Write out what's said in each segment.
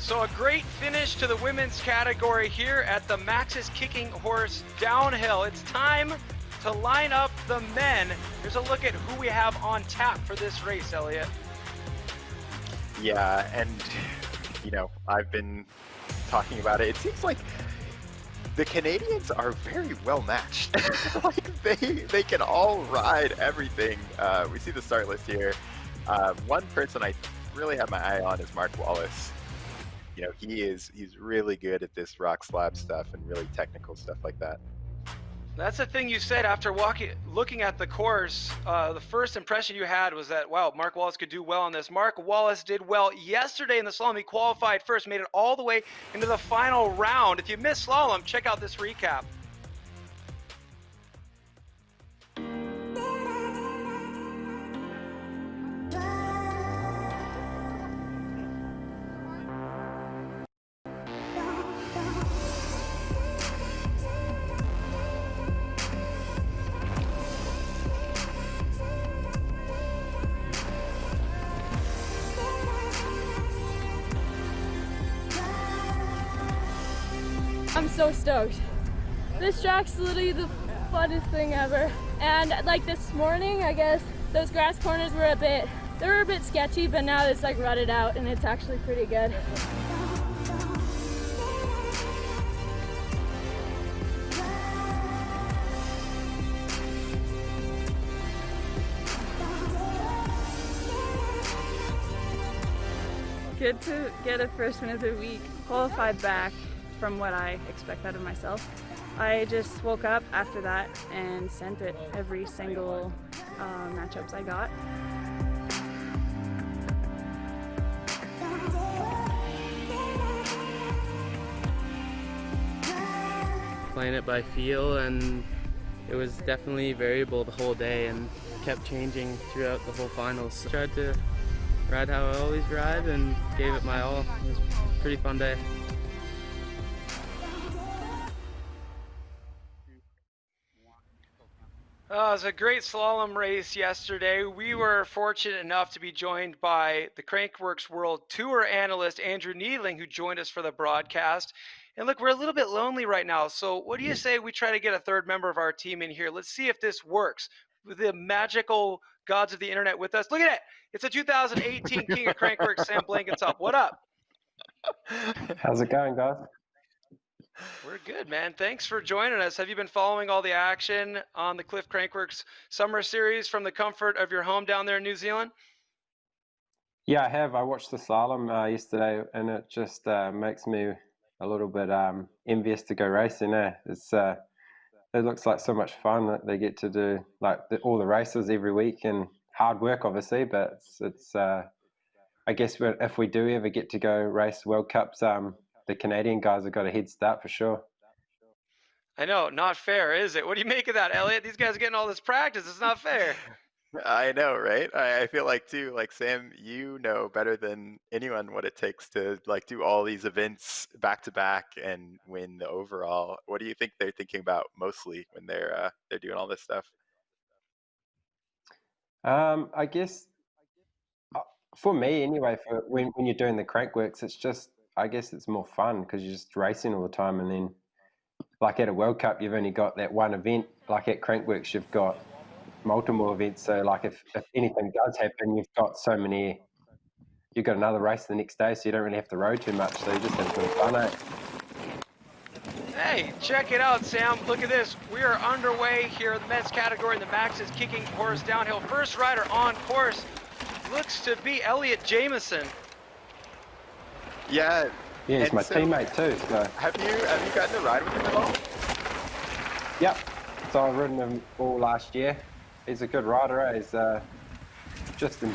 So a great finish to the women's category here at the Max's Kicking Horse Downhill. It's time to line up the men. Here's a look at who we have on tap for this race, Elliot. Yeah, and you know, I've been talking about it. It seems like the Canadians are very well matched. Like they can all ride everything. We see the start list here. One person I really have my eye on is Mark Wallace. You know, he's really good at this rock slab stuff and really technical stuff like that. That's the thing you said after looking at the course. The first impression you had was that, wow, Mark Wallace could do well on this. Mark Wallace did well yesterday in the slalom. He qualified first, made it all the way into the final round. If you missed slalom, check out this recap. I'm so stoked. This track's literally the funnest thing ever. And like this morning, I guess those grass corners were a bit sketchy, but now it's like rutted out and it's actually pretty good. Good to get a first win of the week, qualified back from what I expect out of myself. I just woke up after that and sent it every single matchups I got. Playing it by feel, and it was definitely variable the whole day and kept changing throughout the whole finals. So tried to ride how I always ride and gave it my all. It was a pretty fun day. It was a great slalom race yesterday. We were fortunate enough to be joined by the Crankworx World Tour analyst, Andrew Needling, who joined us for the broadcast. And look, we're a little bit lonely right now. So what do you say we try to get a third member of our team in here? Let's see if this works. With the magical gods of the internet with us. Look at it. It's a 2018 King of Crankworx, Sam Blankensop. What up? How's it going, guys? We're good, man. Thanks for joining us. Have you been following all the action on the Cliff Crankworx Summer Series from the comfort of your home down there in New Zealand? Yeah, I have. I watched the slalom yesterday, and it just makes me a little bit envious to go racing. It looks like so much fun that they get to do like all the races every week, and hard work, obviously. But it's I guess if we do ever get to go race World Cups, the Canadian guys have got a head start for sure. I know, not fair, is it? What do you make of that, Elliot? These guys are getting all this practice. It's not fair. I know, right? I feel like too, like Sam, you know better than anyone what it takes to like do all these events back to back and win the overall. What do you think they're thinking about mostly when they're doing all this stuff? I guess for me anyway, for when you're doing the Crankworx, it's just, I guess it's more fun because you're just racing all the time, and then like at a World Cup you've only got that one event. Like at Crankworx you've got multiple events, so like if anything does happen, you've got another race the next day, so you don't really have to row too much, so you just have good fun, eh? Hey, check it out, Sam. Look at this. We are underway here in the men's category in the Max's Kicking Horse Downhill. First rider on course looks to be Elliot Jameson. Yeah. Yeah, he's my teammate too. So. Have you gotten to ride with him at all? Yep. So I've ridden him all last year. He's a good rider. Eh? He's he's just a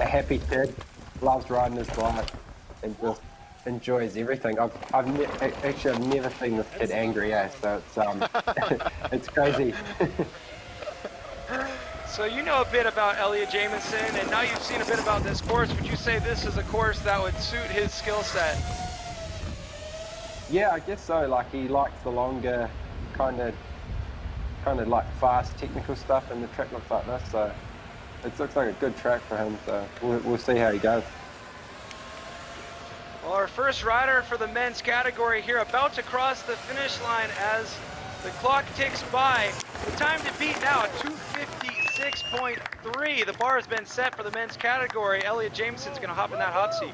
happy kid. Loves riding his bike and just enjoys everything. I've never seen this kid angry. Eh? So it's it's crazy. So you know a bit about Elliot Jameson, and now you've seen a bit about this course. Would you say this is a course that would suit his skill set? Yeah, I guess so. Like he likes the longer, kind of like fast technical stuff, and the track looks like this. So it looks like a good track for him. So we'll see how he goes. Well, our first rider for the men's category here about to cross the finish line as the clock ticks by. The time to beat now, 2:56.3. The bar has been set for the men's category. Elliot Jameson's going to hop in that hot seat.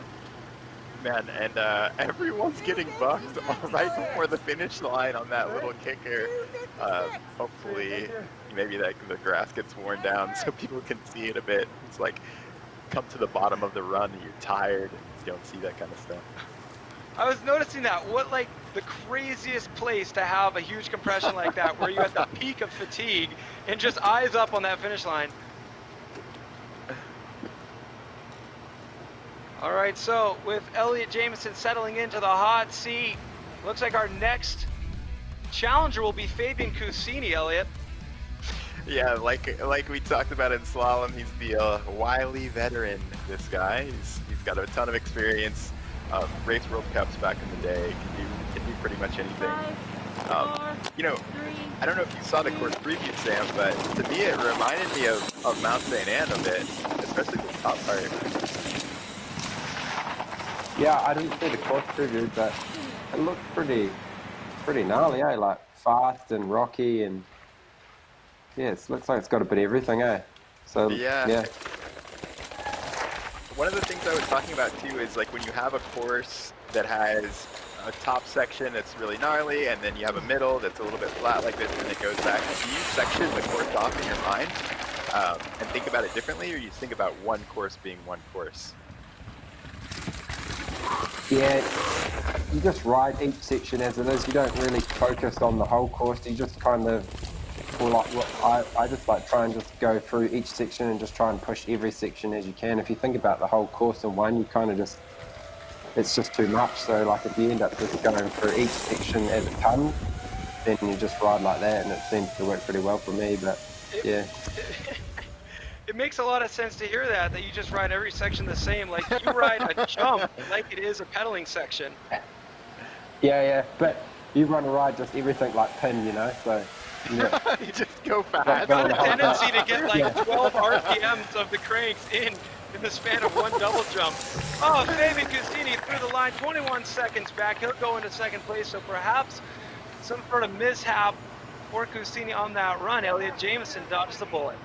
Man, and everyone's getting bucked right before the finish line on that little kicker. Hopefully, maybe the grass gets worn down so people can see it a bit. It's like, come to the bottom of the run and you're tired. You don't see that kind of stuff. I was noticing that. What, like, the craziest place to have a huge compression like that, where you're at the peak of fatigue and just eyes up on that finish line. All right, so with Elliot Jameson settling into the hot seat, looks like our next challenger will be Fabian Cusini, Elliot. Yeah, like we talked about in slalom, he's the wily veteran, this guy. He's got a ton of experience, race World Cups back in the day, can do pretty much anything. You know, I don't know if you saw the course preview, Sam, but to me it reminded me of Mount St. Anne a bit, especially the top part. Yeah, I didn't see the course preview, but it looked pretty gnarly, eh? Like fast and rocky, and yeah, it looks like it's got a bit of everything, eh? So yeah. One of the things I was talking about too is like when you have a course that has a top section that's really gnarly, and then you have a middle that's a little bit flat like this, and it goes back. Do you section the course off in your mind and think about it differently, or you think about one course being one course? Yeah, you just ride each section as it is. You don't really focus on the whole course. You just kind of, I just like try and just go through each section and just try and push every section as you can. If you think about the whole course in one, you kind of just, it's just too much. So like if you end up just going through each section as it comes, then you just ride like that, and it seems to work pretty well for me, but yeah. It makes a lot of sense to hear that you just ride every section the same. Like you ride a jump like it is a pedaling section. Yeah, but you run a ride just everything like pin, you know, so. Yeah. You just go fast. I've got a tendency to get like 12 RPMs of the cranks in the span of one double jump. Oh, Fabian Cusini through the line, 21 seconds back. He'll go into second place, so perhaps some sort of mishap for Cusini on that run. Elliot Jameson dodges the bullet.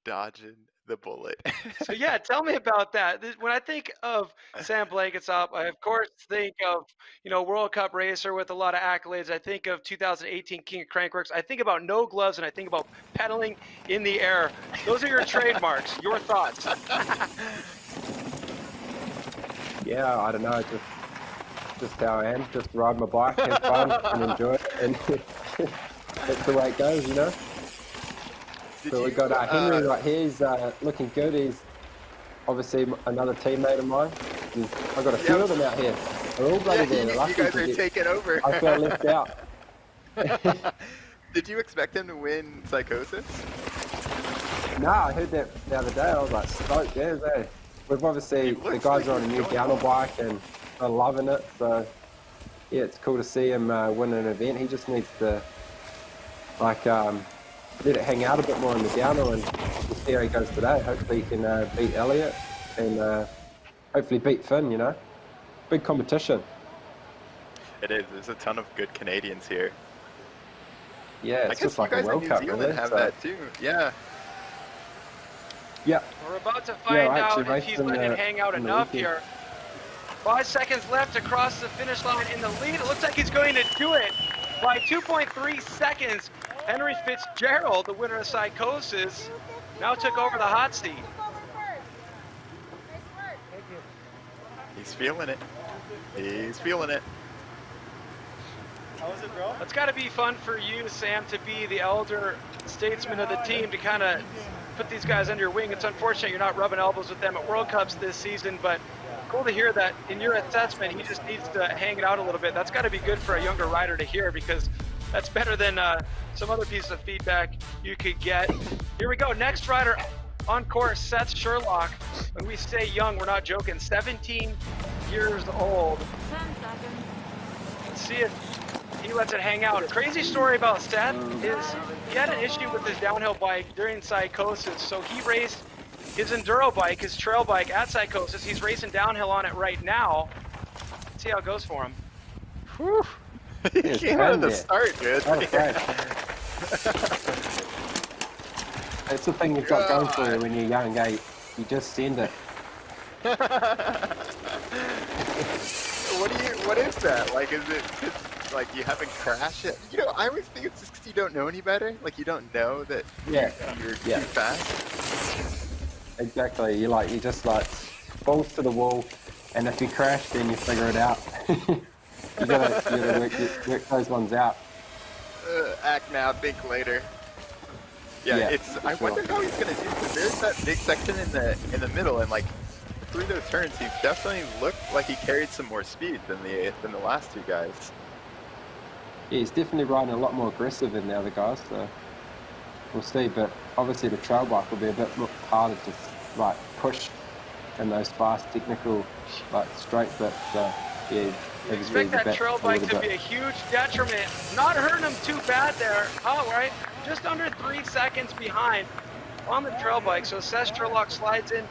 Dodging the bullet. So yeah, tell me about that. When I think of Sam Blanketsop, I of course think of, you know, World Cup racer with a lot of accolades. I think of 2018 King of Crankworx. I think about no gloves, and I think about pedaling in the air. Those are your trademarks. Your thoughts? Yeah, I don't know, just how I am. Just ride my bike, have fun, and enjoy it, and that's the way it goes, you know. So we got Henry right here. He's looking good. He's obviously another teammate of mine. I've got a few of them out here. They're all bloody there. You guys are taking over. I felt left out. Did you expect him to win Psychosis? Nah, I heard that the other day. I was like stoked. Yeah, we've obviously, the guys are on a new downhill bike and are loving it. So yeah, it's cool to see him win an event. He just needs to like let it hang out a bit more in the downhill, and we'll see how he goes today. Hopefully he can beat Elliot and hopefully beat Finn, you know. Big competition. It is. There's a ton of good Canadians here. Yeah, it's just like a World Cup, really. Have that too. Yeah. Yeah. We're about to find out if he's letting it hang out enough here. 5 seconds left to cross the finish line in the lead. It looks like he's going to do it by 2.3 seconds. Henry Fitzgerald, the winner of Psychosis, now took over the hot seat. He's feeling it. He's feeling it. How was it, bro? It's got to be fun for you, Sam, to be the elder statesman of the team, to kind of put these guys under your wing. It's unfortunate you're not rubbing elbows with them at World Cups this season, but cool to hear that in your assessment, he just needs to hang it out a little bit. That's got to be good for a younger rider to hear, because that's better than some other piece of feedback you could get. Here we go. Next rider on course, Seth Sherlock. When we say young, we're not joking. 17 years old. 10 seconds. Let's see if he lets it hang out. A crazy story about Seth is he had an issue with his downhill bike during Psychosis. So he raced his enduro bike, his trail bike at Psychosis. He's racing downhill on it right now. Let's see how it goes for him. Whew. He came out of the start, dude. Oh, great. That's the thing you've got going for you when you're young, eh? You just send it. What is that? Like, is it just, like, you haven't crashed it? You know, I always think it's just because you don't know any better. Like, you don't know that you're too fast. Exactly. You just like balls to the wall, and if you crash, then you figure it out. you gotta work those ones out. Act now, think later. Yeah, I wonder how he's gonna do it. There's that big section in the middle, and like through those turns, he definitely looked like he carried some more speed than the last two guys. Yeah, he's definitely riding a lot more aggressive than the other guys, so we'll see. But obviously, the trail bike will be a bit harder to like push in those fast technical like straight bits. So yeah. Expect that trail bike to be a huge detriment. Not hurting him too bad there. Oh, right. Just under 3 seconds behind on the trail bike. So Seth Sherlock slides in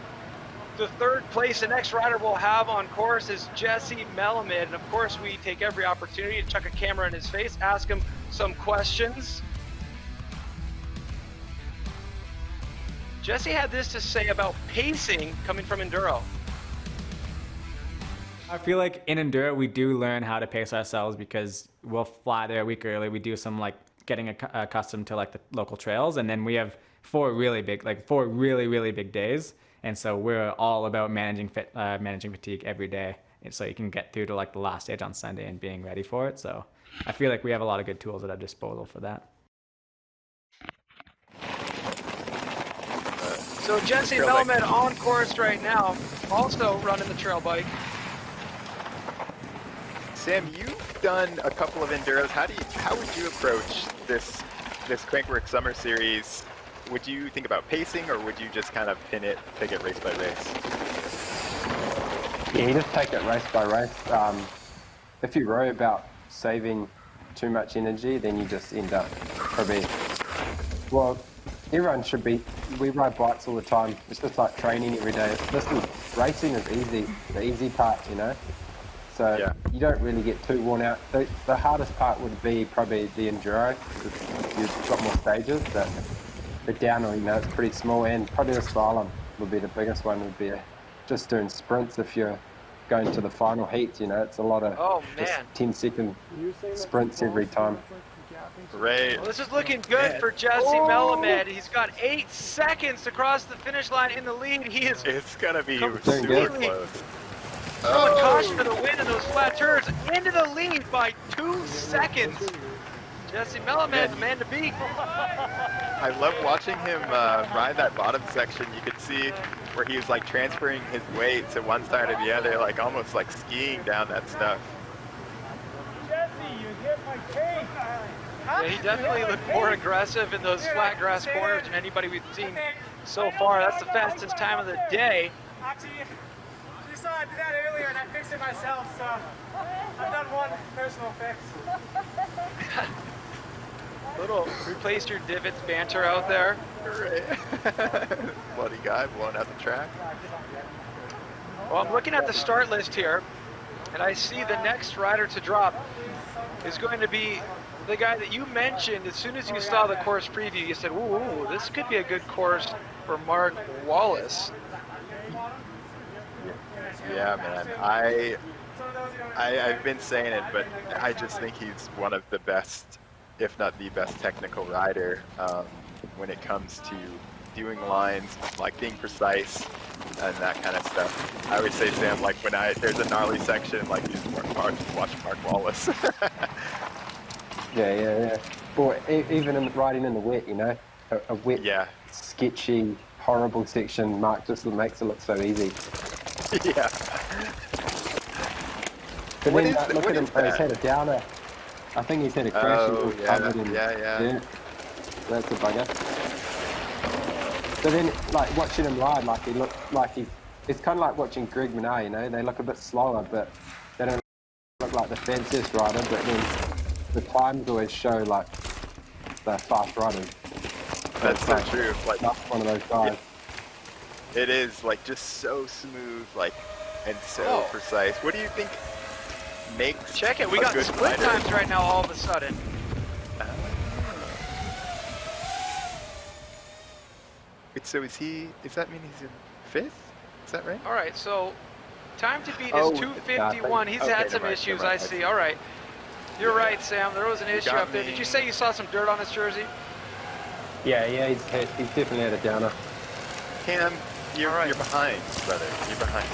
the third place. The next rider we'll have on course is Jesse Melamed. And of course, we take every opportunity to chuck a camera in his face, ask him some questions. Jesse had this to say about pacing coming from enduro. I feel like in enduro we do learn how to pace ourselves because we'll fly there a week early. We do some like getting accustomed to like the local trails, and then we have four really big days, and so we're all about managing fatigue every day, and so you can get through to like the last stage on Sunday and being ready for it. So I feel like we have a lot of good tools at our disposal for that. So Jesse Melamed on course right now, also running the trail bike. Sam, you've done a couple of enduros. How would you approach this Crankworx Summer Series? Would you think about pacing, or would you just kind of take it race by race? Yeah, you just take it race by race. If you worry about saving too much energy, then you just end up probably. Well, everyone should be. We ride bikes all the time. It's just like training every day. Racing is easy. The easy part, you know. So you don't really get too worn out. The hardest part would be probably the enduro. You've got more stages, but the downhill, you know, it's pretty small, and probably the slalom would be the biggest one. Would be just doing sprints if you're going to the final heats. You know, it's a lot of just 10-second sprints every time. Great. Well, this is looking good for Jesse Melamed. He's got 8 seconds to cross the finish line in the lead. It's gonna be super close. Throwing caution to the wind in those flat turns, into the lead by 2 seconds. Jesse Melamed, the man to beat. I love watching him ride that bottom section. You could see where he was like transferring his weight to one side or the other, like almost like skiing down that stuff. Jesse, you hit my cake. Yeah, he definitely looked more aggressive in those flat grass corners than anybody we've seen so far. That's the fastest time of the day. Actually, you saw I did that earlier and I fixed it myself, so I've done one personal fix. Little replaced your divots banter out there. Bloody guy blowing out the track. Well, I'm looking at the start list here, and I see the next rider to drop is going to be the guy that you mentioned. As soon as you saw the course preview, you said, ooh, this could be a good course for Mark Wallace. Yeah, man. I've been saying it, but I just think he's one of the best, if not the best technical rider when it comes to doing lines, like being precise and that kind of stuff. I always say, Sam, like when there's a gnarly section, like just watch Mark Wallace. Yeah. Or even riding in the wet, you know, a wet, sketchy, horrible section. Mark just makes it look so easy. Yeah. But then look at him, he's had a downer. I think he's had a crash. Yeah. That's a bugger. So then, like, watching him ride, like, he looked like it's kind of like watching Greg Minnaar, you know? They look a bit slower, but they don't look like the fanciest rider, but then the times always show, like, the fast riders. That's so true. Like, that's one of those guys. It is like just so smooth, like, and so precise. What do you think makes Check it. We a got good split rider? times right now all of a sudden. Wait, so is that mean he's in 5th? Is that right? All right, so time to beat Oh, is 2:51. He's okay, had some never mind, issues, never I mind, see. see. All right. You're Yeah. right, Sam. There was an issue got up there. me. Did you say you saw some dirt on his jersey? Yeah, he's definitely had a downer. Cam, you're All right. behind, brother. You're behind.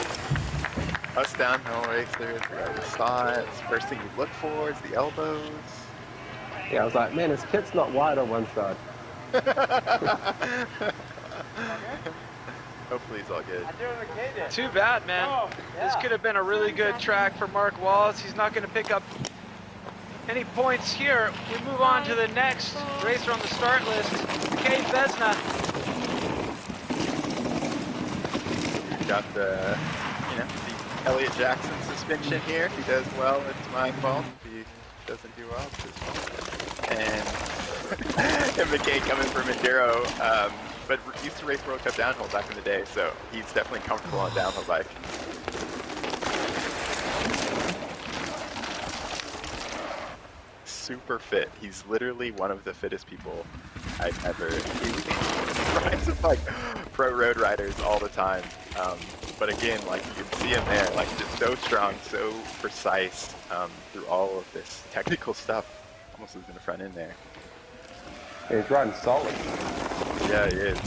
Us downhill racers, we already saw it. First thing you look for is the elbows. Yeah, I was like, man, his kit's not wide on one side. Hopefully he's all good. Too bad, man. This could have been a really good track for Mark Wallace. He's not going to pick up any points here. We move on to the next racer on the start list, Kay Vesna. Got the Elliott Jackson suspension here. If he does well, it's my fault. If he doesn't do well, it's his fault. And McKay coming from Enduro, but used to race World Cup downhill back in the day, so he's definitely comfortable on a downhill bike. Super fit. He's literally one of the fittest people I've ever. He rides with like pro road riders all the time. But again, like you can see him there, like just so strong, so precise through all of this technical stuff. Almost losing the front end there. He's riding solid. Yeah, he is.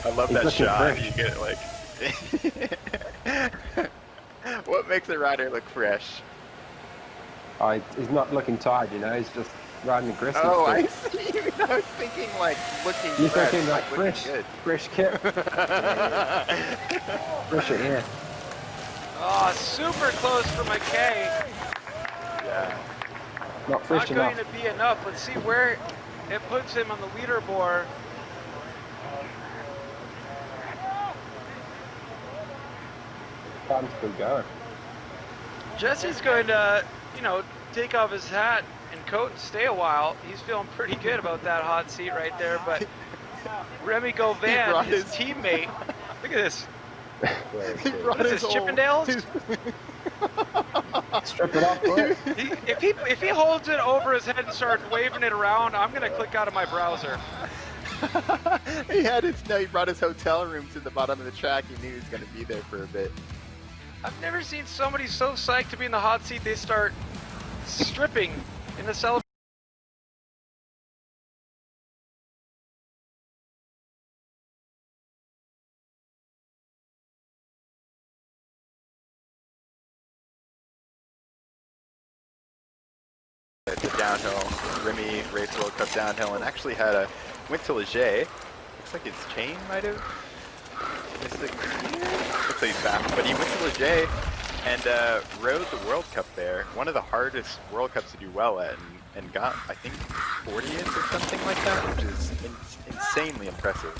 I love He's that looking shot. fresh. You get like. What makes a rider look fresh? Oh, he's not looking tired, he's just riding aggressive. Oh, I see. I was thinking like looking You're fresh. thinking like looking fresh, good. fresh kit. Fresh air. Oh, super close for McKay. Yeah. Not fresh Not going enough. to be enough. Let's see where it puts him on the leaderboard. Time's still going. Jesse's going to, take off his hat and coat and stay a while. He's feeling pretty good about that hot seat right there, but Remy Govan, his teammate, look at this. He brought What is his this, whole- Chippendales? Strip it off, boy. If he holds it over his head and starts waving it around, I'm going to click out of my browser. he brought his hotel room to the bottom of the track. He knew he was going to be there for a bit. I've never seen somebody so psyched to be in the hot seat they start stripping in the celebration. The downhill, Remy raced World Cup downhill and actually went to Leger. Looks like his chain might have missed a gear. Looks like he's back, but he went to Leger and rode the World Cup there. One of the hardest World Cups to do well at, and got, I think, 40th or something like that, which is insanely impressive.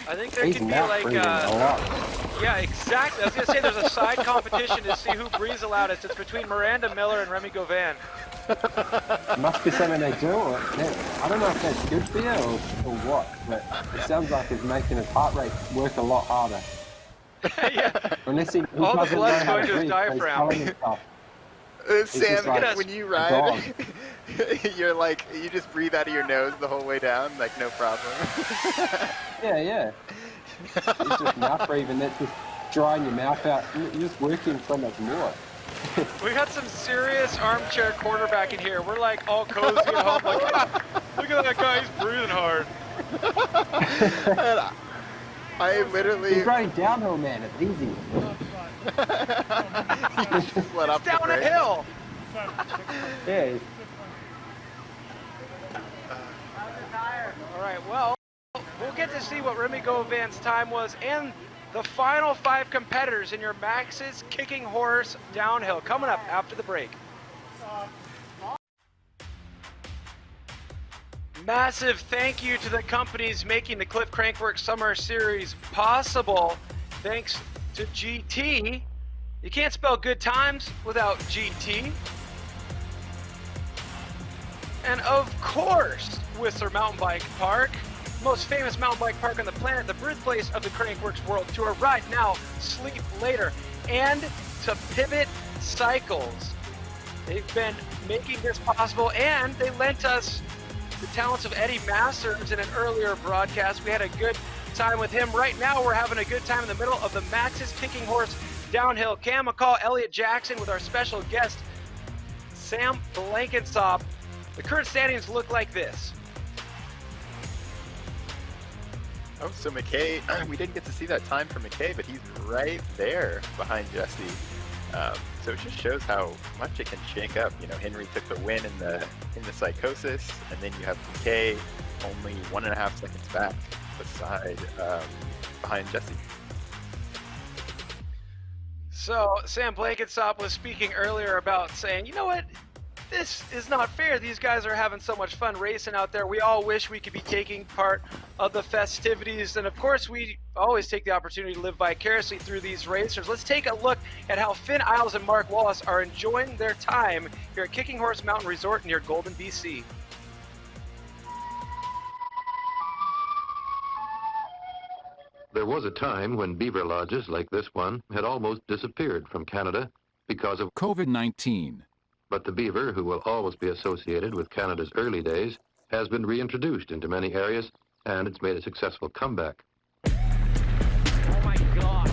I think there He's could be mouth like, breathing a lot. yeah, exactly. I was gonna say there's a side competition to see who breathes the loudest. It's between Miranda Miller and Remy Govan. It must be something they do. I don't know if that's good for you or what, but it sounds like it's making his heart rate work a lot harder. Yeah. Unless he All the doesn't know blood's how going to his breathe, but he's diaphragm. telling himself. Sam, just like when you a ride, dog. you're like, you just breathe out of your nose the whole way down, like no problem. Yeah. It's just mouth breathing. That's just drying your mouth out. You're just working so much more. We got some serious armchair quarterback in here. We're like all cozy at home. Like, look at that guy, he's breathing hard. And I literally He's riding downhill, man. It's easy. just let up the Down a brakes. hill. Yeah. All right, well, we'll get to see what Remy Govan's time was and the final 5 competitors in your Max's Kicking Horse Downhill coming up after the break. Massive thank you to the companies making the Cliff Crankworx Summer Series possible. Thanks to GT. You can't spell good times without GT. And of course, Whistler Mountain Bike Park. most famous mountain bike park on the planet, the birthplace of the Crankworx World Tour. Ride now, sleep later. And to Pivot Cycles. They've been making this possible, and they lent us the talents of Eddie Masters in an earlier broadcast. We had a good time with him. Right now, we're having a good time in the middle of the Max's Kicking Horse Downhill. Cam McCall, Elliot Jackson with our special guest, Sam Blankensop. The current standings look like this. Oh, so McKay, we didn't get to see that time for McKay, but he's right there behind Jesse. So it just shows how much it can shake up. You know, Henry took the win in the Psychosis, and then you have McKay only 1.5 seconds back behind Jesse. So Sam Blankensop was speaking earlier about saying, you know what? This is not fair. These guys are having so much fun racing out there. We all wish we could be taking part of the festivities. And of course, we always take the opportunity to live vicariously through these racers. Let's take a look at how Finn Isles and Mark Wallace are enjoying their time here at Kicking Horse Mountain Resort near Golden, BC. There was a time when beaver lodges like this one had almost disappeared from Canada because of COVID-19. But the beaver, who will always be associated with Canada's early days, has been reintroduced into many areas, and it's made a successful comeback. Oh my God.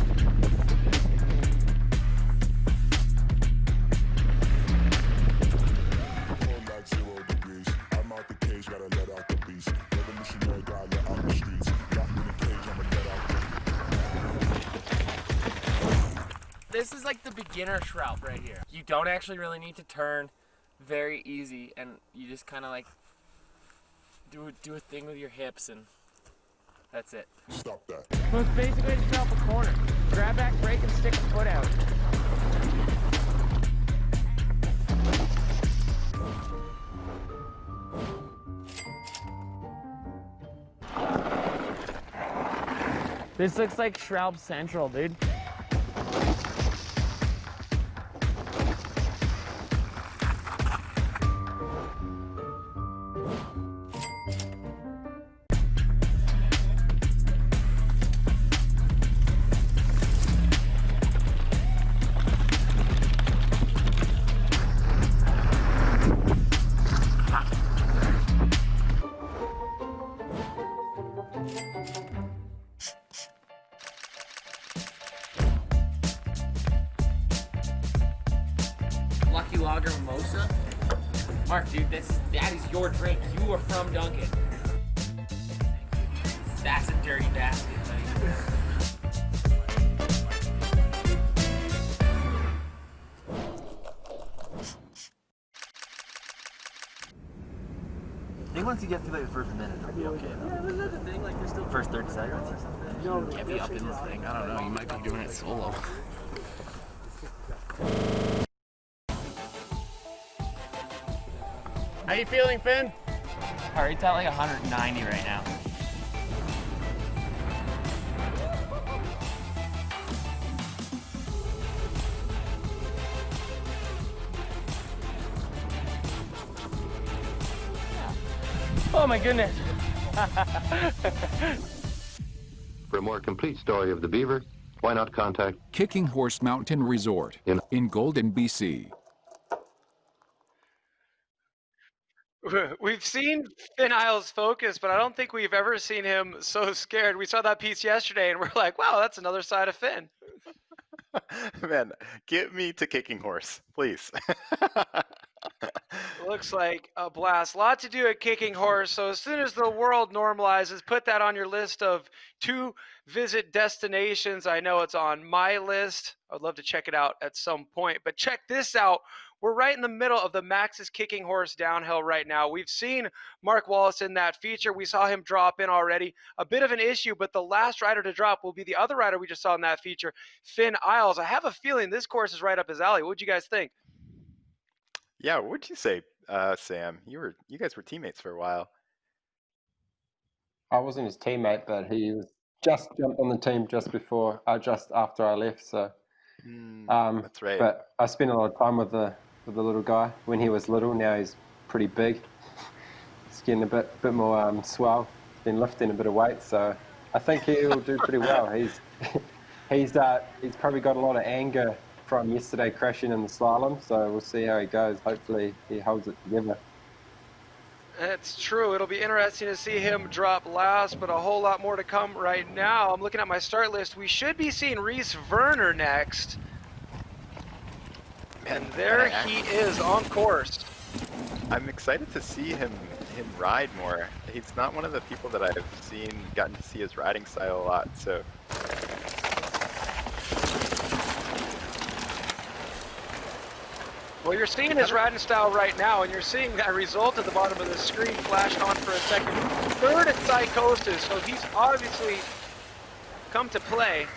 This is like the beginner shroud right here. You don't actually really need to turn, very easy, and you just kind of like do a thing with your hips, and that's it. Stop that. So it's basically just drop a corner. Grab back, brake, and stick a foot out. This looks like Shroud Central, dude. Lucky Lager Mimosa? Mark, dude, that is your drink. You are from Duncan. That's a dirty basket, buddy. I think once you get through like the first minute, it'll be okay. Yeah, but that's the thing, like, there's still First 30 seconds or something. No, Can't be up in this thing. I don't know. You might be doing it solo. How you feeling, Finn? Heart rate's at like 190 right now. Oh my goodness. For a more complete story of the beaver, why not contact Kicking Horse Mountain Resort in Golden, BC. We've seen Finn Isles focus, but I don't think we've ever seen him so scared. We saw that piece yesterday, and we're like, wow, that's another side of Finn. Man, get me to Kicking Horse, please. Looks like a blast. A lot to do at Kicking Horse. So as soon as the world normalizes, put that on your list of 2 visit destinations. I know it's on my list. I'd love to check it out at some point. But check this out. We're right in the middle of the Max's Kicking Horse downhill right now. We've seen Mark Wallace in that feature. We saw him drop in already. A bit of an issue, but the last rider to drop will be the other rider we just saw in that feature, Finn Isles. I have a feeling this course is right up his alley. What would you guys think? Yeah, what'd you say, Sam? You guys were teammates for a while. I wasn't his teammate, but he was just jumped on the team just after I left. So That's right. But I spent a lot of time with the little guy when he was little. Now he's pretty big. He's getting a bit more swell. been lifting a bit of weight, so I think he'll do pretty well. He's probably got a lot of anger from yesterday crashing in the slalom, so we'll see how he goes. Hopefully he holds it together. It's true. It'll be interesting to see him drop last, but a whole lot more to come right now. I'm looking at my start list. We should be seeing Reese Werner next. And there he is on course. I'm excited to see him ride more. He's not one of the people that I've gotten to see his riding style a lot, so. Well, you're seeing his riding style right now, and you're seeing that result at the bottom of the screen flashed on for a second. Third at Psychosis, so he's obviously come to play.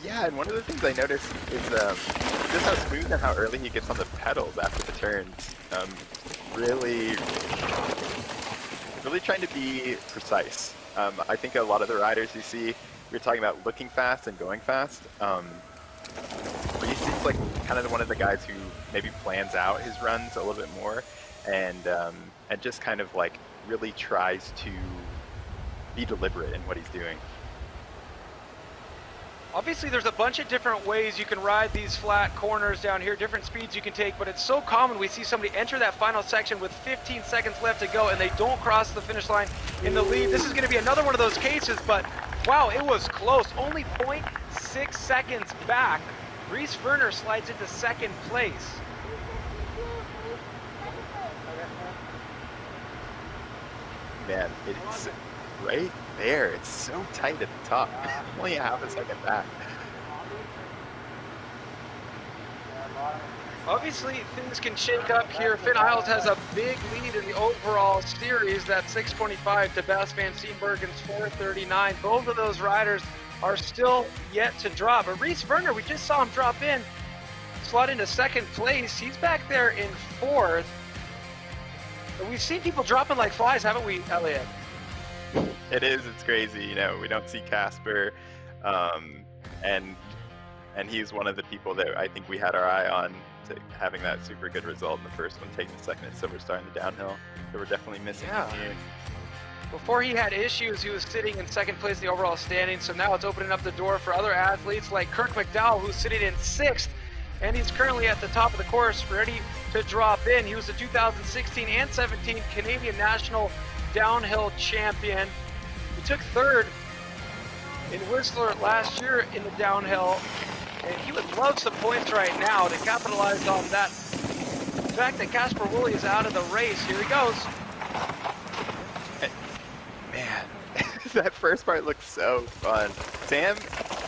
Yeah, and one of the things I noticed is just how smooth and how early he gets on the pedals after the turns. Really trying to be precise. I think a lot of the riders you see, you're talking about looking fast and going fast. He seems like kind of one of the guys who maybe plans out his runs a little bit more, and just kind of like really tries to be deliberate in what he's doing. Obviously, there's a bunch of different ways you can ride these flat corners down here, different speeds you can take, but it's so common we see somebody enter that final section with 15 seconds left to go and they don't cross the finish line in the lead. This is going to be another one of those cases, but wow, it was close. Only 0.6 seconds back. Reese Werner slides into second place. Man, it's right there. It's so tight at the top. Only half a second back. Obviously, things can shake up here. Finn Isles has a big lead in the overall series. That's 625 to Bas Van Steenbergen's 439. Both of those riders are still yet to drop. But Reese Werner, we just saw him drop in, slot into second place. He's back there in fourth. But we've seen people dropping like flies, haven't we, Elliot? It is. It's crazy. You know, we don't see Casper, and he's one of the people that I think we had our eye on to having that super good result in the first one, taking the second at Silver Star in the downhill. So we're definitely missing him here. Before he had issues, he was sitting in second place in the overall standing, so now it's opening up the door for other athletes like Kirk McDowell, who's sitting in sixth, and he's currently at the top of the course, ready to drop in. He was the 2016 and 17 Canadian National Downhill Champion. He took third in Whistler last year in the downhill, and he would love some points right now to capitalize on that. The fact that Casper Woolley is out of the race. Here he goes. Man, that first part looks so fun. Sam,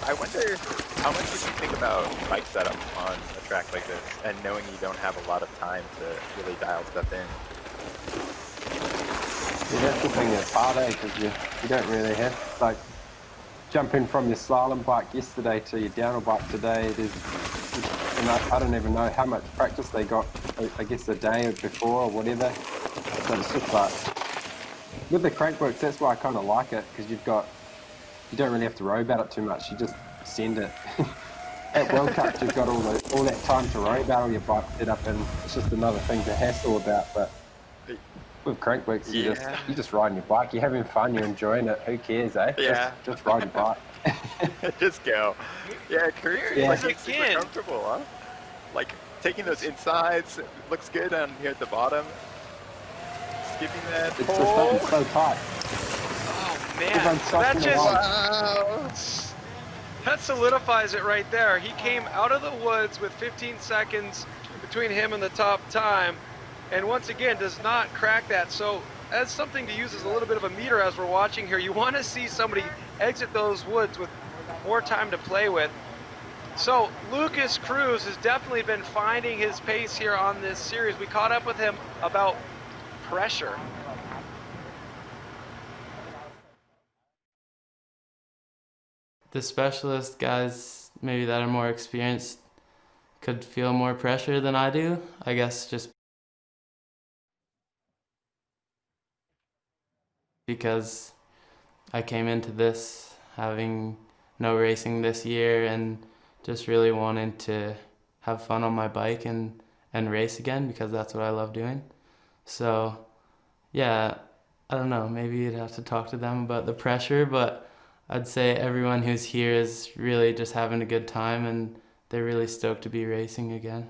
I wonder how much would you think about bike setup on a track like this, and knowing you don't have a lot of time to really dial stuff in? Yeah, that's the thing that's hard, because you don't really have, like, jumping from your slalom bike yesterday to your downhill bike today, and I don't even know how much practice they got, I guess the day before or whatever. So it's just like, with the Crankworx, that's why I kind of like it, because you don't really have to worry about it too much. You just send it. At World Cup, you've got all that time to worry about all your bike setup, and it's just another thing to hassle about. But with Crankworx, you're just riding your bike. You're having fun. You're enjoying it. Who cares, eh? Yeah. Just ride your bike. Just go. Yeah, career is super comfortable, huh? Like taking those insides, looks good on here at the bottom. Skipping that pole. It's so tight. Oh man, that solidifies it right there. He came out of the woods with 15 seconds between him and the top time, and once again does not crack that. So as something to use as a little bit of a meter as we're watching here, you want to see somebody exit those woods with more time to play with. So Lucas Cruz has definitely been finding his pace here on this series. We caught up with him about pressure. The specialist guys, maybe that are more experienced, could feel more pressure than I do. I guess just because I came into this having no racing this year and just really wanting to have fun on my bike and race again, because that's what I love doing. So yeah, I don't know, maybe you'd have to talk to them about the pressure, but I'd say everyone who's here is really just having a good time and they're really stoked to be racing again.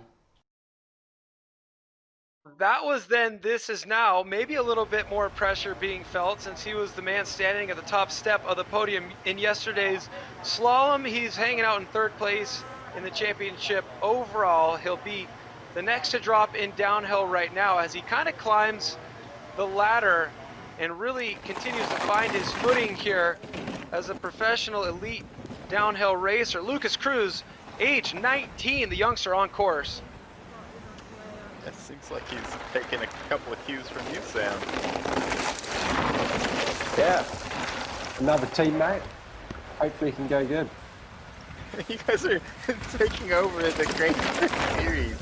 That was then, this is now. Maybe a little bit more pressure being felt since he was the man standing at the top step of the podium in yesterday's slalom. He's hanging out in third place in the championship overall. He'll be the next to drop in downhill right now as he kind of climbs the ladder and really continues to find his footing here as a professional elite downhill racer. Lucas Cruz, age 19, the youngster on course. It seems like he's taking a couple of cues from you, Sam. Yeah, another teammate. Hopefully he can go good. You guys are taking over the Crankworx series.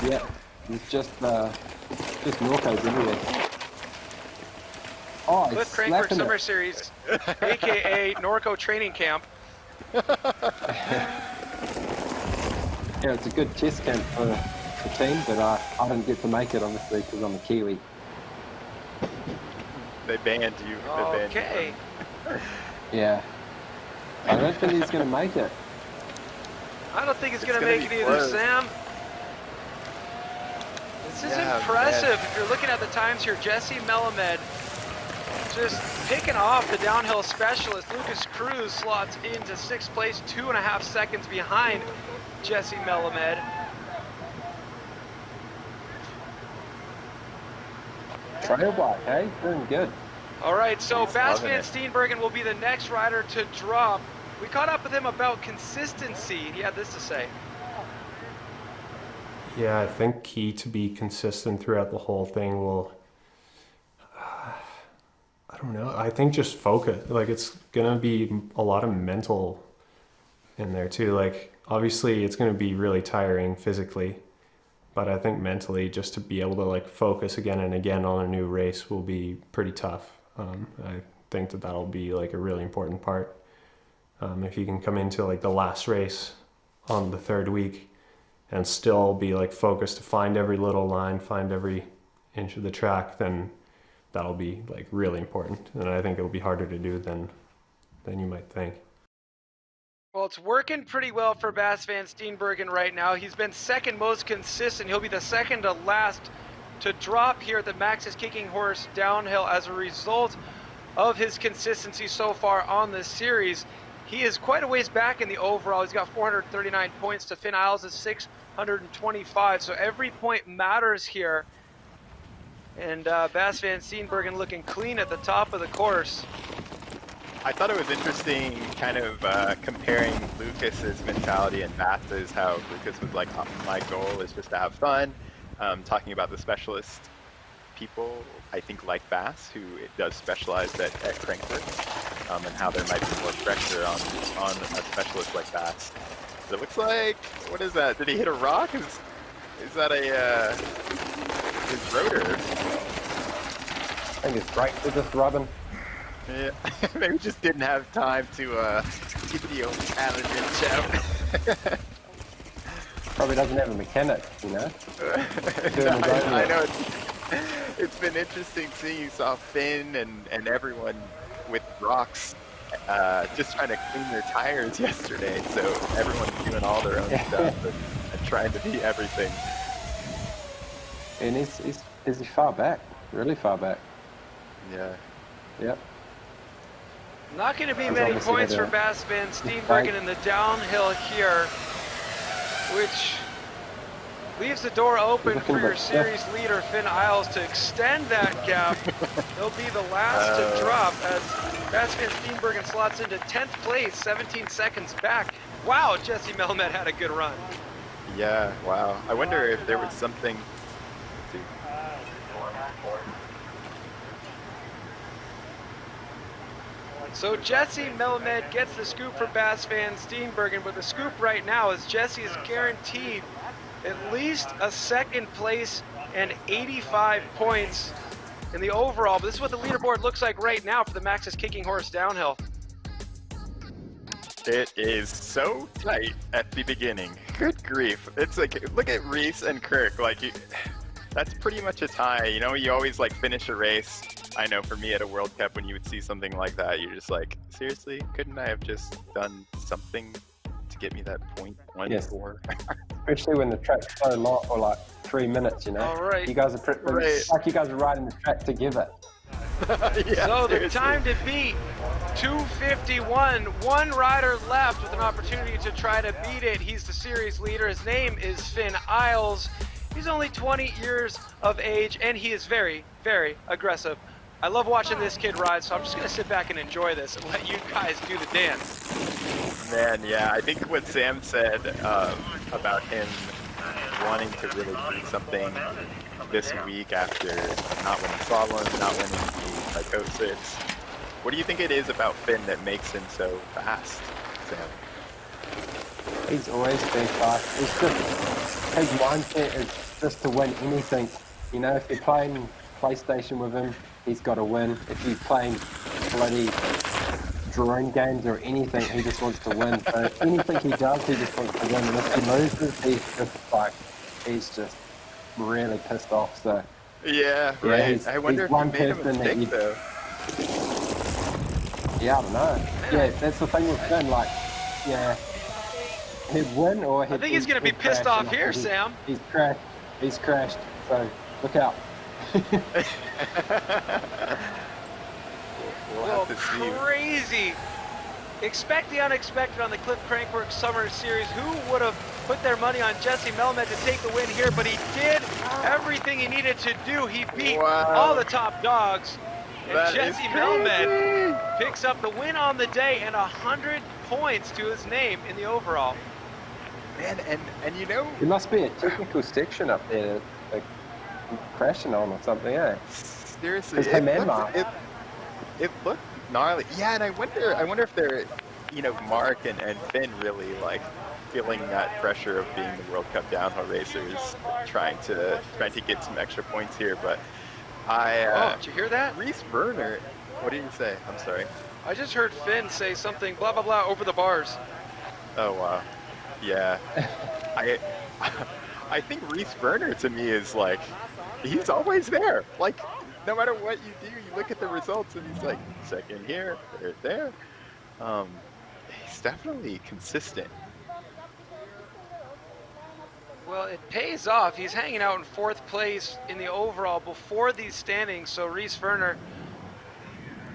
Yeah, it's just Norco's everywhere. Oh, Cliff Crankworx Summer Series, aka Norco Training Camp. Yeah, it's a good test camp for the team, but I didn't get to make it, obviously, because I'm a Kiwi. They banned you. Okay. Yeah. I don't think he's going to make it. I don't think he's going to make it either, Sam. This is impressive. Man. If you're looking at the times here, Jesse Melamed just picking off the downhill specialist. Lucas Cruz slots into 6th place, 2.5 seconds behind Jesse Melamed. Trail bike, hey? Doing good. All right, so He's Bas loving van it. Steenbergen will be the next rider to drop. We caught up with him about consistency. He had this to say. Yeah, I think key to be consistent throughout the whole thing will, I don't know, I think just focus. Like, it's going to be a lot of mental in there too. Like, obviously it's going to be really tiring physically, but I think mentally just to be able to like focus again and again on a new race will be pretty tough. I think that that'll be like a really important part. If you can come into like the last race on the 3rd week and still be like focused to find every little line, find every inch of the track, then that'll be like really important. And I think it'll be harder to do than you might think. Well, it's working pretty well for Bas van Steenbergen right now. He's been second most consistent. He'll be the second to last to drop here at the Max's Kicking Horse downhill as a result of his consistency so far on this series. He is quite a ways back in the overall. He's got 439 points to Finn Isles' 625. So every point matters here. And Bas van Steenbergen looking clean at the top of the course. I thought it was interesting kind of comparing Lucas's mentality and Bas's, how Lucas was like, oh, my goal is just to have fun. Talking about the specialist people, I think like Bas, who does specialize at Crankworx, and how there might be more pressure on a specialist like Bas. But it looks like, what is that? Did he hit a rock? Is that his rotor? I think his brakes are just rubbing. Yeah, maybe just didn't have time to get the old challenge out. Probably doesn't have a mechanic, you know? I know it's been interesting seeing you saw Finn and everyone with rocks just trying to clean their tires yesterday. So everyone's doing all their own stuff and trying to be everything. And he's far back, really far back. Yeah. Yep. Not going to be many points for Bas van Steenbergen in the downhill here, which leaves the door open for your series leader, Finn Isles, to extend that gap. He'll be the last to drop as Bas van Steenbergen slots into 10th place, 17 seconds back. Wow, Jesse Melamed had a good run. Yeah, wow. I wonder if there was something... So Jesse Melamed gets the scoop for Bas van Steenbergen, but the scoop right now is Jesse is guaranteed at least a 2nd place and 85 points in the overall. But this is what the leaderboard looks like right now for the Max's Kicking Horse downhill. It is so tight at the beginning. Good grief. It's like, look at Reese and Kirk. Like That's pretty much a tie. You know, you always like finish a race. I know for me at a World Cup, when you would see something like that, you're just like, seriously, couldn't I have just done something to get me that 0.14? Yes. Especially when the track's so long for like 3 minutes, you know. All right. You guys are it's like you guys are riding the track together. Yeah, so seriously. the time to beat 2:51. One rider left with an opportunity to try to beat it. He's the series leader. His name is Finn Isles. He's only 20 years of age, and he is very, very aggressive. I love watching this kid ride, so I'm just going to sit back and enjoy this and let you guys do the dance. Man, yeah, I think what Sam said about him wanting to really do something this week after not winning slalom, not winning the psychosis. What do you think it is about Finn that makes him so fast, Sam? He's always been fast. It's just, his mindset is just to win anything. You know, if you're playing PlayStation with him, he's got to win. If you're playing bloody drawing games or anything, he just wants to win. So anything he does, he just wants to win. And if he loses, he's just really pissed off. So yeah, right. I wonder if he made a mistake though. Yeah, I don't know. Yeah, that's the thing with Finn. Like, yeah, he'd win or I think he's going to be pissed off here, Sam. He's crashed. He's crashed. So look out. We'll have to see. Crazy. Expect the unexpected on the Cliff Crankworx Summer Series. Who would have put their money on Jesse Melamed to take the win here? But he did everything he needed to do. He beat all the top dogs. And Jesse Melamed picks up the win on the day and 100 points to his name in the overall. Man, and you know... It must be a technical section up there, like crashing on or something, eh? Seriously, it looked gnarly. Yeah, and I wonder if they're, you know, Mark and Finn really like feeling that pressure of being the World Cup downhill racers, trying to get some extra points here. But did you hear that? Reese Verner, what did you say? I'm sorry. I just heard Finn say something blah blah blah over the bars. Oh wow, yeah. I think Reese Verner to me is like, he's always there. Like, no matter what you do, you look at the results and he's like second here, third there. He's definitely consistent. Well, it pays off. He's hanging out in 4th place in the overall before these standings. So Reese Verner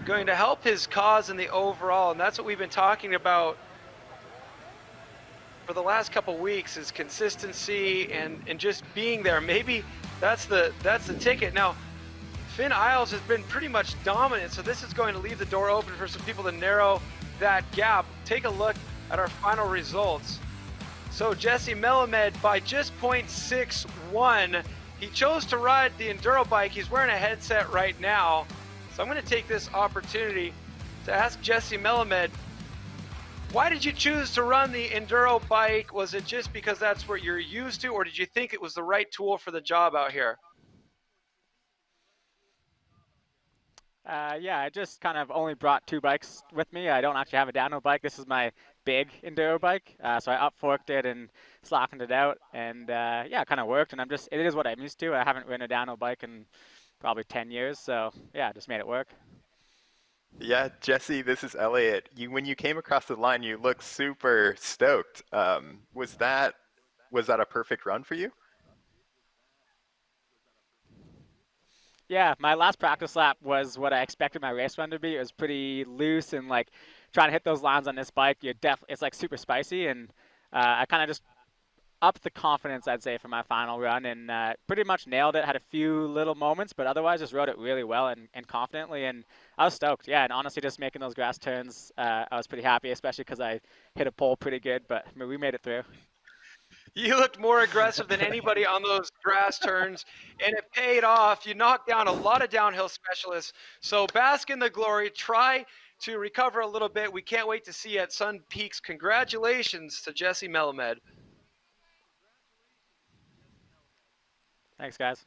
going to help his cause in the overall, and that's what we've been talking about for the last couple weeks, is consistency and just being there. Maybe that's the ticket. Now, Finn Isles has been pretty much dominant, so this is going to leave the door open for some people to narrow that gap. Take a look at our final results. So Jesse Melamed by just 0.61. He chose to ride the enduro bike. He's wearing a headset right now. So I'm going to take this opportunity to ask Jesse Melamed, why did you choose to run the enduro bike? Was it just because that's what you're used to, or did you think it was the right tool for the job out here? Yeah, I just kind of only brought 2 bikes with me. I don't actually have a downhill bike. This is my big enduro bike. So I up-forked it and slackened it out. And yeah, it kind of worked. And it is what I'm used to. I haven't ridden a downhill bike in probably 10 years. So yeah, I just made it work. Yeah, Jesse, this is Elliot. When you came across the line, you looked super stoked. Was that a perfect run for you? Yeah, my last practice lap was what I expected my race run to be. It was pretty loose and like trying to hit those lines on this bike. It's like super spicy, and I kind of just upped the confidence, I'd say, for my final run, and pretty much nailed it. Had a few little moments, but otherwise just rode it really well and confidently, and I was stoked. Yeah, and honestly, just making those grass turns, I was pretty happy, especially because I hit a pole pretty good, but I mean, we made it through. You looked more aggressive than anybody on those grass turns, and it paid off. You knocked down a lot of downhill specialists. So bask in the glory. Try to recover a little bit. We can't wait to see you at Sun Peaks. Congratulations to Jesse Melamed. Thanks, guys.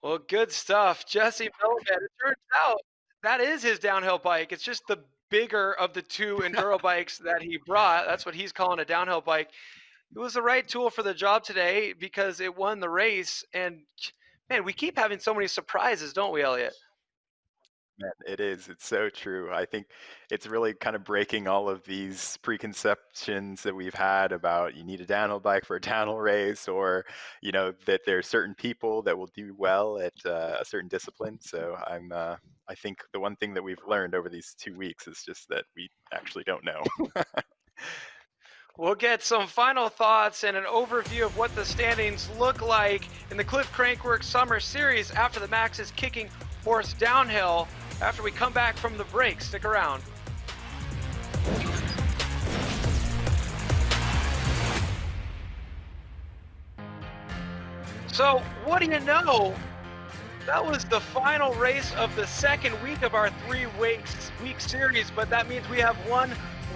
Well, good stuff. Jesse Melamed, it turns out that is his downhill bike. It's just the bigger of the 2 enduro bikes that he brought. That's what he's calling a downhill bike. it was the right tool for the job today because it won the race. And man, we keep having so many surprises, don't we, Elliot? Man, it is. It's so true. I think it's really kind of breaking all of these preconceptions that we've had about you need a downhill bike for a downhill race, or that there are certain people that will do well at a certain discipline. So I think the one thing that we've learned over these 2 weeks is just that we actually don't know. We'll get some final thoughts and an overview of what the standings look like in the Cliff Crankworx Summer Series after the Max's Kicking Horse Downhill after we come back from the break. Stick around. So, what do you know? That was the final race of the second week of our 3-week series, but that means we have 1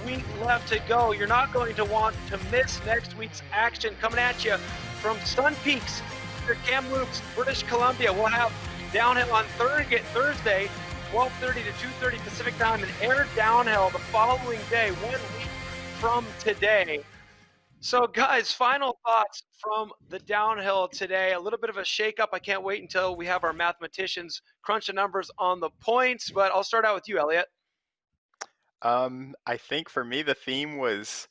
week left to go. You're not going to want to miss next week's action coming at you from Sun Peaks to Kamloops, British Columbia. We'll have downhill on Thursday, 12:30 to 2:30 Pacific time, and air downhill the following day, 1 week from today. So guys, final thoughts from the downhill today. A little bit of a shakeup. I can't wait until we have our mathematicians crunch the numbers on the points, but I'll start out with you, Elliot. I think for me, the theme was,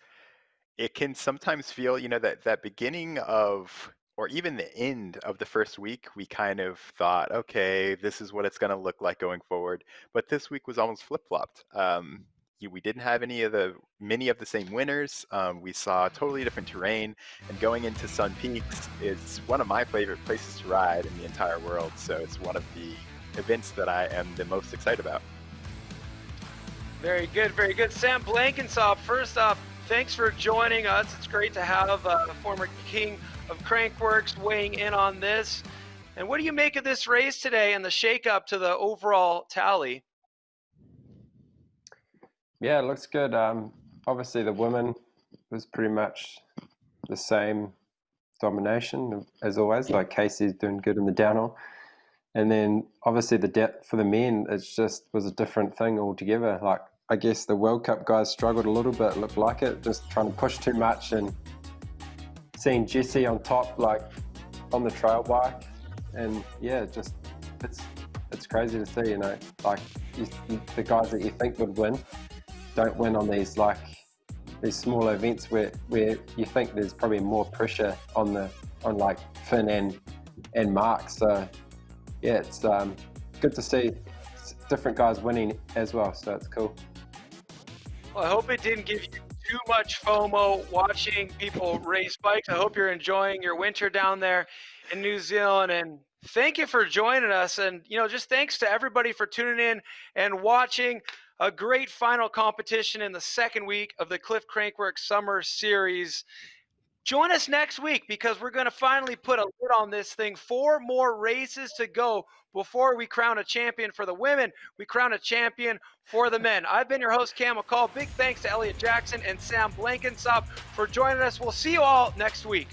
it can sometimes feel, that beginning of, or even the end of the first week, we kind of thought, okay, this is what it's going to look like going forward. But this week was almost flip-flopped. We didn't have many of the same winners. We saw totally different terrain, and going into Sun Peaks is one of my favorite places to ride in the entire world. So it's one of the events that I am the most excited about. Very good, very good. Sam Blankensop, first off, thanks for joining us. It's great to have the former king of Crankworx weighing in on this. And what do you make of this race today and the shakeup to the overall tally? Yeah, it looks good. Obviously, the women was pretty much the same domination as always. Like Casey's doing good in the downhill. And then obviously the depth for the men, it just was a different thing altogether. Like, I guess the World Cup guys struggled a little bit, looked like it, just trying to push too much, and seeing Jesse on top, like on the trail bike. And yeah, just it's crazy to see, like the guys that you think would win don't win on these smaller events where you think there's probably more pressure on like Finn and Mark. So yeah, it's good to see different guys winning as well, so it's cool. Well, I hope it didn't give you too much FOMO watching people race bikes. I hope you're enjoying your winter down there in New Zealand, and thank you for joining us. And just thanks to everybody for tuning in and watching a great final competition in the second week of the Cliff Crankworx Summer Series. Join us next week because we're going to finally put a lid on this thing. 4 more races to go before we crown a champion for the women. We crown a champion for the men. I've been your host, Cam McCall. Big thanks to Elliot Jackson and Sam Blankensop for joining us. We'll see you all next week.